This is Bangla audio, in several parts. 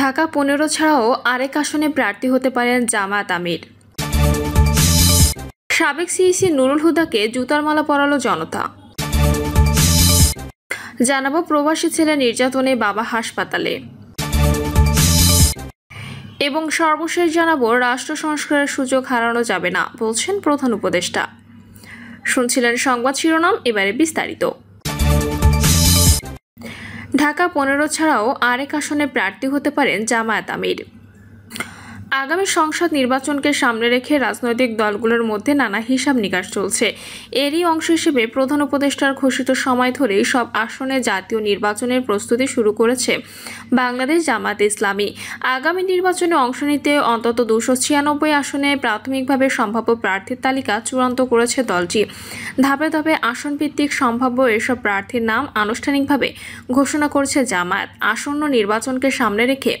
ঢাকা ১৫ ছাড়াও আরেক আসনে প্রার্থী হতে পারেন জামায়াত আমির। সাবেক সিইসি নুরুল হুদাকে জুতার মালা পরালো জনতা। জানাবো প্রবাসী ছেলে নির্যাতনে বাবা হাসপাতালে। এবং সর্বশেষ জানাবো রাষ্ট্র সংস্কারের সুযোগ হারানো যাবে না বলছেন প্রধান উপদেষ্টা। শুনছিলেন সংবাদ শিরোনাম, এবারে বিস্তারিত। ঢাকা ১৫ ছাড়াও আরেক আসনে প্রার্থী হতে পারেন জামায়াত আমির। আগামী সংসদ নির্বাচনকে সামনে রেখে রাজনৈতিক দলগুলোর মধ্যে নানা হিসাব নিকাশ চলছে। এরই অংশ হিসেবে প্রধান উপদেষ্টার ঘোষিত সময় ধরেই সব আসনে জাতীয় নির্বাচনের প্রস্তুতি শুরু করেছে বাংলাদেশ জামায়াত ইসলামী। আগামী নির্বাচনে অংশ নিতে অন্তত ২৯৬ আসনে প্রাথমিকভাবে সম্ভাব্য প্রার্থীর তালিকা চূড়ান্ত করেছে দলটি। ধাপে ধাপে আসনভিত্তিক সম্ভাব্য এসব প্রার্থীর নাম আনুষ্ঠানিকভাবে ঘোষণা করেছে জামায়াত। আসন্ন নির্বাচনকে সামনে রেখে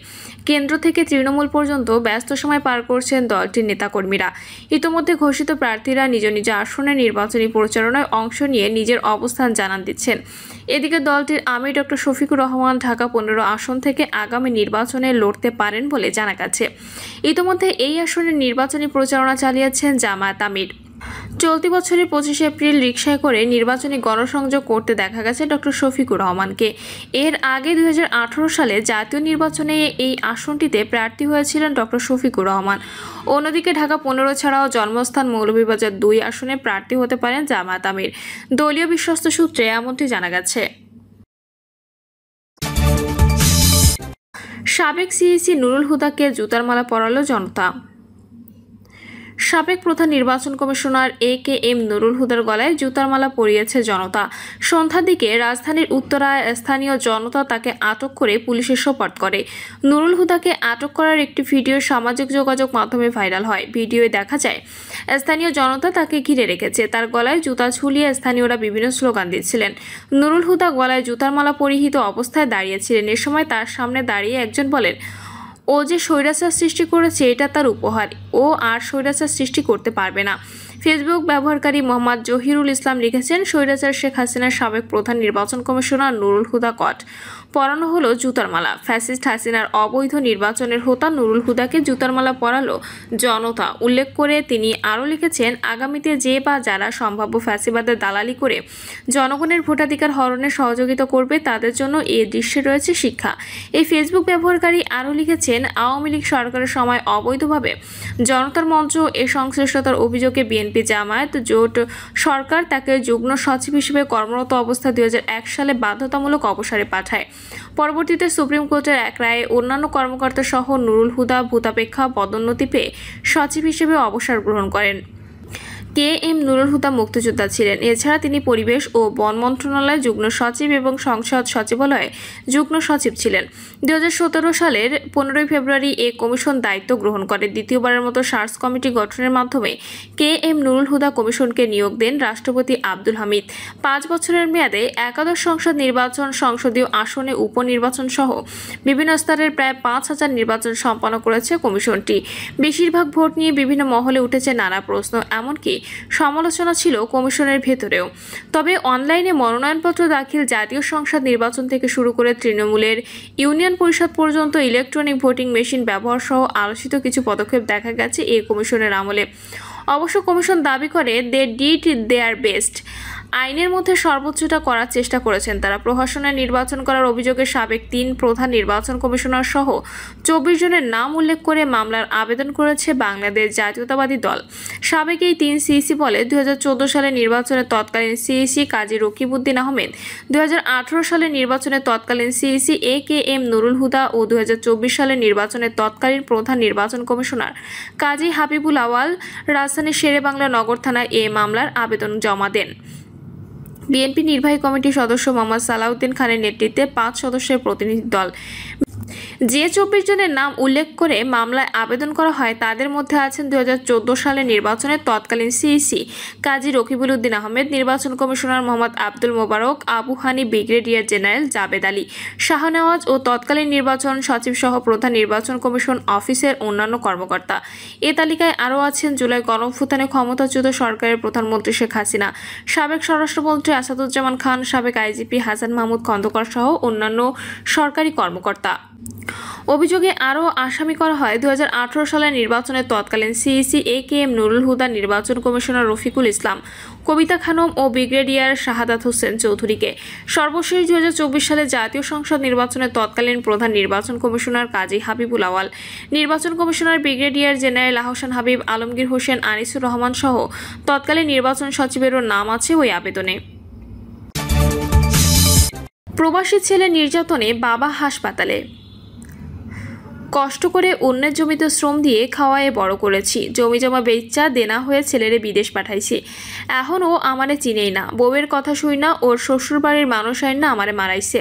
কেন্দ্র থেকে তৃণমূল পর্যন্ত ব্যস্ত সময় পার করছেন দলটির নেতাকর্মীরা। ইতোমধ্যে ঘোষিত প্রার্থীরা নিজ নিজ আসনে নির্বাচনী প্রচারণায় অংশ নিয়ে নিজের অবস্থান জানান দিচ্ছেন। এদিকে দলটির আমির ডক্টর শফিকুর রহমান ঢাকা ১৫ আসন থেকে আগামী নির্বাচনে লড়তে পারেন বলে জানা গেছে। ইতোমধ্যে এই আসনের নির্বাচনী প্রচারণা চালিয়েছেন জামায়াত আমির। চলতি বছরের ২৫ এপ্রিল রিকশায় করে নির্বাচনী গণসংযোগ করতে দেখা গেছে ডক্টর শফিকুর রহমানকে। এর আগে ২০১৮ সালে জাতীয় নির্বাচনে এই আসনটিতে প্রার্থী হয়েছিলেন ডক্টর শফিকুর রহমান। অন্যদিকে ঢাকা ১৫ ছাড়াও জন্মস্থান মৌলভীবাজার ২ আসনে প্রার্থী হতে পারেন জামায়াত আমির। দলীয় বিশ্বস্ত সূত্রে এমনটি জানা গেছে। সাবেক সিইসি নুরুল হুদাকে জুতার মালা পরালো জনতা। সাবেক প্রধান নির্বাচন কমিশনার এ.কে.এম. নুরুল হুদার গলায় জুতার মালা পরিয়েছে জনতা। সন্ধ্যার দিকে রাজধানীর উত্তরায় স্থানীয় জনতা তাকে আটক করে পুলিশে সোপর্দ করে। নুরুল হুদাকে আটক করার একটি ভিডিও সামাজিক যোগাযোগ মাধ্যমে ভাইরাল হয়। ভিডিওয়ে দেখা যায় স্থানীয় জনতা তাকে ঘিরে রেখেছে। তার গলায় জুতা ঝুলিয়ে স্থানীয়রা বিভিন্ন স্লোগান দিচ্ছিলেন। নুরুল হুদা গলায় জুতার মালা পরিহিত অবস্থায় দাঁড়িয়েছিলেন। এ সময় তার সামনে দাঁড়িয়ে একজন বলেন, ও যে স্বৈরাচার সৃষ্টি করেছে এটা তার উপহার, ও আর স্বৈরাচার সৃষ্টি করতে পারবে না। ফেসবুক ব্যবহারকারী মোহাম্মদ জহিরুল ইসলাম লিখেছেন, স্বৈরাচার শেখ হাসিনার সাবেক প্রধান নির্বাচন কমিশনার নুরুল হুদা কট পরানো হলো জুতার মালা। ফ্যাসিস্ট হাসিনার অবৈধ নির্বাচনের হোতা নুরুল হুদাকে জুতার মালা পরালো জনতা। উল্লেখ করে তিনি আরও লিখেছেন, আগামীতে যে বা যারা সম্ভাব্য ফ্যাসিবাদের দালালি করে জনগণের ভোটাধিকার হরণে সহযোগিতা করবে তাদের জন্য এই দৃশ্যে রয়েছে শিক্ষা। এই ফেসবুক ব্যবহারকারী আরও লিখেছেন, আওয়ামী লীগ সরকারের সময় অবৈধভাবে জনতার মঞ্চ এ সংশ্লিষ্টতার অভিযোগে বিএনপি জামায়াত জোট সরকার তাকে যুগ্ম সচিব হিসেবে কর্মরত অবস্থায় ২০০১ সালে বাধ্যতামূলক অবসরে পাঠায়। পরবর্তীতে সুপ্রিম কোর্টের এক রায়ে অন্যান্য কর্মকর্তা সহ নুরুল হুদা ভূতাপেক্ষা পদোন্নতি পেয়ে সচিব হিসেবে অবসর গ্রহণ করেন। কে.এম. নুরুল হুদা মুক্তিযোদ্ধা ছিলেন। এছাড়া তিনি পরিবেশ ও বন মন্ত্রণালয়ে যুগ্ম সচিব এবং সংসদ সচিবালয়ে যুগ্ম সচিব ছিলেন। ২০১৭ সালের ১৫ ফেব্রুয়ারি এ কমিশন দায়িত্ব গ্রহণ করে। দ্বিতীয়বারের মতো সার্চ কমিটি গঠনের মাধ্যমে কে.এম. নুরুল হুদা কমিশনকে নিয়োগ দেন রাষ্ট্রপতি আব্দুল হামিদ। ৫ বছরের মেয়াদে একাদশ সংসদ নির্বাচন, সংসদীয় আসনে উপনির্বাচন সহ বিভিন্ন স্তরের প্রায় ৫,০০০ নির্বাচন সম্পন্ন করেছে কমিশনটি। বেশিরভাগ ভোট নিয়ে বিভিন্ন মহলে উঠেছে নানা প্রশ্ন, এমনকি সমালোচনা ছিল কমিশনের ভেতরেও। তবে অনলাইনে মনোনয়নপত্র দাখিল, জাতীয় সংসদ নির্বাচন থেকে শুরু করে তৃণমূলের ইউনিয়ন পরিষদ পর্যন্ত ইলেকট্রনিক ভোটিং মেশিন ব্যবহার সহ আলোচিত কিছু পদক্ষেপ দেখা গেছে এই কমিশনের আমলে। অবশ্য কমিশন দাবি করে দে ডিড দেয়ার বেস্ট। আইনের মধ্যে সর্বোচ্চটা করার চেষ্টা করেছেন তারা। প্রহসনের নির্বাচন করার অভিযোগে সাবেক ৩ প্রধান নির্বাচন কমিশনার সহ ২৪ জনের নাম উল্লেখ করে মামলার আবেদন করেছে বাংলাদেশ জাতীয়তাবাদী দল। সাবেক এই ৩ সিইসি বলে, ২০১৪ সালের নির্বাচনে তৎকালীন সিইসি কাজী রকিবউদ্দিন আহমেদ, ২০১৮ সালের নির্বাচনে তৎকালীন সিইসি এ.কে.এম. নুরুল হুদা ও ২০২৪ সালের নির্বাচনে তৎকালীন প্রধান নির্বাচন কমিশনার কাজী হাবিবুল আওয়াল রাজধানীর শেরেবাংলা নগর থানায় এ মামলার আবেদন জমা দেন। বিএনপি নির্বাহী কমিটির সদস্য মোহাম্মদ সালাউদ্দিন খানের নেতৃত্বে ৫ সদস্যের প্রতিনিধি দল যে ২৪ জনের নাম উল্লেখ করে মামলায় আবেদন করা হয় তাদের মধ্যে আছেন ২০১৪ সালের নির্বাচনের তৎকালীন সিইসি কাজী রকিবউদ্দিন আহমেদ, নির্বাচন কমিশনার মোহাম্মদ আব্দুল মোবারক, আবু হানি, ব্রিগেডিয়ার জেনারেল জাবেদ আলী, শাহনওয়াজ ও তৎকালীন নির্বাচন সচিব সহ প্রধান নির্বাচন কমিশন অফিসের অন্যান্য কর্মকর্তা। এ তালিকায় আরও আছেন জুলাই গণঅভ্যুত্থানে ক্ষমতাচ্যুত সরকারের প্রধানমন্ত্রী শেখ হাসিনা, সাবেক স্বরাষ্ট্রমন্ত্রী আসাদুজ্জামান খান, সাবেক আইজিপি হাসান মাহমুদ খন্দকার সহ অন্যান্য সরকারি কর্মকর্তা। অভিযোগে আরও আসামি করা হয় 2018 সালের নির্বাচনের তৎকালীন সিইসি AKM নুরুল হুদা, নির্বাচন কমিশনার রফিকুল ইসলাম, কবিতা খানম ও ব্রিগেডিয়ার শাহাদাত হোসেন চৌধুরীকে। সর্বশেষ 2024 সালে জাতীয় সংসদ নির্বাচনের তৎকালীন প্রধান নির্বাচন কমিশনার কাজী হাবিবুল আওয়াল, নির্বাচন commissioner brigadier general Ahsan Habib, Alamgir Hossain, Anisur Rahman সহ তৎকালীন নির্বাচন সচিবেরও নাম আছে ওই আবেদনে। প্রবাসী ছেলে নির্যাতনে বাবা হাসপাতালে। কষ্ট করে অন্যের জমিতে শ্রম দিয়ে খাওয়ায়ে বড় করেছি, জমি জমা বেচা দেনা হয়ে ছেলেরে বিদেশ পাঠাইছি। এখন ও আমারে চিনেই না, বউয়ের কথা শুই না, ওর শ্বশুর বাড়ির মানুষ আইন না আমারে মারাইছে।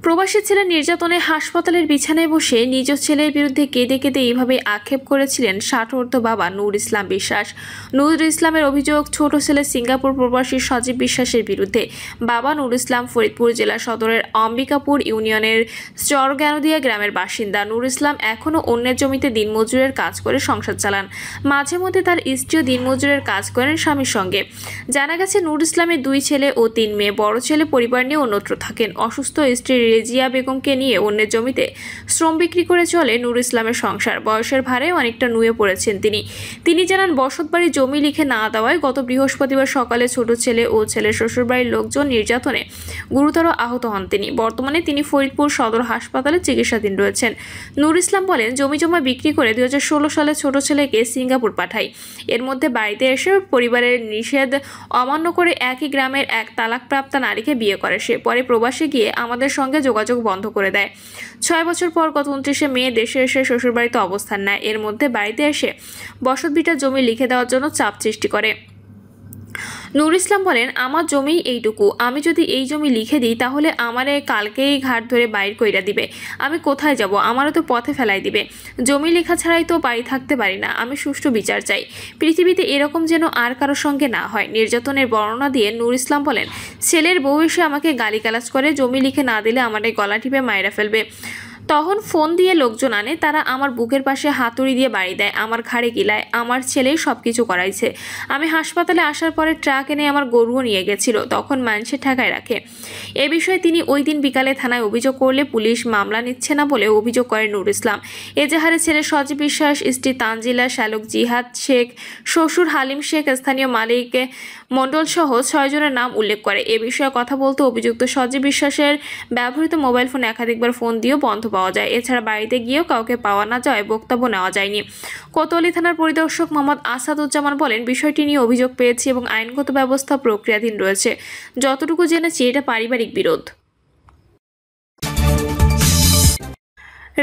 প্রবাসী ছেলে নির্যাতনে হাসপাতালের বিছানায় বসে নিজ ছেলের বিরুদ্ধে কেঁদে কেঁদে এইভাবে আক্ষেপ করেছিলেন 60 বাবা নূর ইসলাম বিশ্বাস। নূর ইসলামের অভিযোগ, ছোট ছেলে সিঙ্গাপুর প্রবাসী সজীব বিশ্বাসের বিরুদ্ধে। বাবা নূর ইসলাম ফরিদপুর জেলা সদরের অম্বিকাপুর ইউনিয়নের চরগানুদিয়া গ্রামের বাসিন্দা। নূর ইসলাম এখনও অন্যের জমিতে দিনমজুরের কাজ করে সংসার চালান। মাঝে মধ্যে তার স্ত্রীও দিনমজুরের কাজ করেন স্বামীর সঙ্গে। জানা গেছে নূর ইসলামের 2 ছেলে ও 3 মেয়ে। বড় ছেলে পরিবার নিয়ে অন্যত্র থাকেন। অসুস্থ স্ত্রী রেজিয়া বেগমকে নিয়ে অন্যের জমিতে শ্রম বিক্রি করে চলে নূর ইসলামের সংসার। বয়সের ভারে অনেকটা নুয়ে পড়েছেন তিনি জানান, বসতবাড়ি জমি লিখে না দেওয়ায় গত বৃহস্পতিবার সকালে ছোট ছেলে ও ছেলের শ্বশুরবাড়ির লোকজন নির্যাতনে গুরুতর আহত হন তিনি। বর্তমানে তিনি ফরিদপুর সদর হাসপাতালে চিকিৎসাধীন রয়েছেন। নূর ইসলাম বলেন, জমি জমা বিক্রি করে 2016 সালে ছোট ছেলেকে সিঙ্গাপুর পাঠাই। এর মধ্যে বাড়িতে এসে পরিবারের নিষেধ অমান্য করে একই গ্রামের এক তালাকপ্রাপ্তা নারীকে বিয়ে করে সে। পরে প্রবাসে গিয়ে আমাদের সঙ্গে যোগাযোগ বন্ধ করে দেয়। 6 বছর পর গত 29 মে দেশে এসে শ্বশুরবাড়িতে অবস্থান নেয়। এর মধ্যে বাড়িতে এসে বসতভিটা জমি লিখে দেওয়ার জন্য চাপ সৃষ্টি করে। নূর ইসলাম বলেন, আমার জমি এইটুকু, আমি যদি এই জমি লিখে দিই তাহলে আমারে কালকেই ঘাট ধরে বাইর কইরা দিবে। আমি কোথায় যাব? আমারও তো পথে ফেলাই দিবে। জমি লেখা ছাড়াই তো বাড়ি থাকতে পারি না। আমি সুষ্ঠু বিচার চাই। পৃথিবীতে এরকম যেন আর কারোর সঙ্গে না হয়। নির্যাতনের বর্ণনা দিয়ে নূর ইসলাম বলেন, ছেলের বউ এসে আমাকে গালিগালাজ করে, জমি লিখে না দিলে আমারে গলা টিপে মাইরা ফেলবে। তখন ফোন দিয়ে লোকজন আনে, তারা আমার বুকের পাশে হাতুড়ি দিয়ে বাড়ি দেয়, আমার ঘাড়ে গিলায়। আমার ছেলেই সবকিছু করাইছে। আমি হাসপাতালে আসার পরে ট্রাক এনে আমার গরুও নিয়ে গেছিল, তখন মানুষের ঠেকায় রাখে। এ বিষয়ে তিনি ওই দিন বিকালে থানায় অভিযোগ করলে পুলিশ মামলা নিচ্ছে না বলে অভিযোগ করে নূর ইসলাম। এজাহারে ছেলে সজীব বিশ্বাস, স্ত্রী তানজিলা, শ্যালক জিহাদ শেখ, শ্বশুর হালিম শেখ, স্থানীয় মালিক মণ্ডল সহ 6 জনের নাম উল্লেখ করে। এ বিষয়ে কথা বলতে অভিযুক্ত সজীব বিশ্বাসের ব্যবহৃত মোবাইল ফোনে একাধিকবার ফোন দিয়েও বন্ধ পাওয়া যায়। এছাড়া বাড়িতে গিয়েও কাউকে পাওয়া না যাওয়ায় বক্তব্য নেওয়া যায়নি। কোতোয়ালি থানার পরিদর্শক মোহাম্মদ আসাদুজ্জামান বলেন, বিষয়টি নিয়ে অভিযোগ পেয়েছি এবং আইনগত ব্যবস্থা প্রক্রিয়াধীন রয়েছে। যতটুকু জেনেছি এটা পারিবারিক বিরোধ।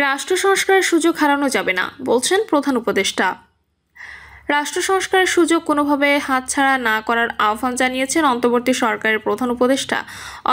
রাষ্ট্র সংস্কারের সুযোগ হারানো যাবে না, বলছেন প্রধান উপদেষ্টা। রাষ্ট্র সংস্কারের সুযোগ কোনোভাবে হাতছাড়া না করার আহ্বান জানিয়েছেন অন্তর্বর্তী সরকারের প্রধান উপদেষ্টা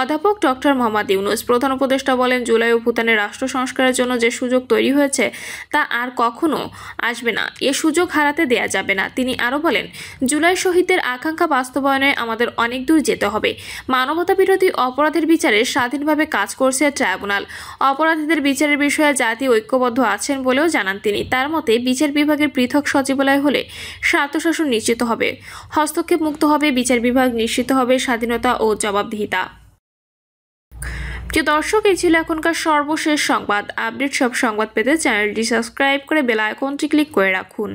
অধ্যাপক ডক্টর মোহাম্মদ ইউনূস। প্রধান উপদেষ্টা বলেন, জুলাই অভ্যুত্থানে রাষ্ট্র সংস্কারের জন্য যে সুযোগ তৈরি হয়েছে তা আর কখনো আসবে না। এ সুযোগ হারাতে দেয়া যাবে না। তিনি আরও বলেন, জুলাই শহীদদের আকাঙ্ক্ষা বাস্তবায়নে আমাদের অনেক দূর যেতে হবে। মানবতা বিরোধী অপরাধের বিচারে স্বাধীনভাবে কাজ করছে ট্রাইব্যুনাল। অপরাধীদের বিচারের বিষয়ে জাতি ঐক্যবদ্ধ আছেন বলেও জানান তিনি। তার মতে, বিচার বিভাগের পৃথক সচিবালয় হলে স্বায়ত্তশাসন নিশ্চিত হবে, হস্তক্ষেপ মুক্ত হবে, বিচার বিভাগ নিশ্চিত হবে স্বাধীনতা ও জবাবদিহিতা। প্রিয় দর্শক, এই ছিল এখনকার সর্বশেষ সংবাদ। আপডেট সব সংবাদ পেতে চ্যানেলটি সাবস্ক্রাইব করে বেল আইকনটি ক্লিক করে রাখুন।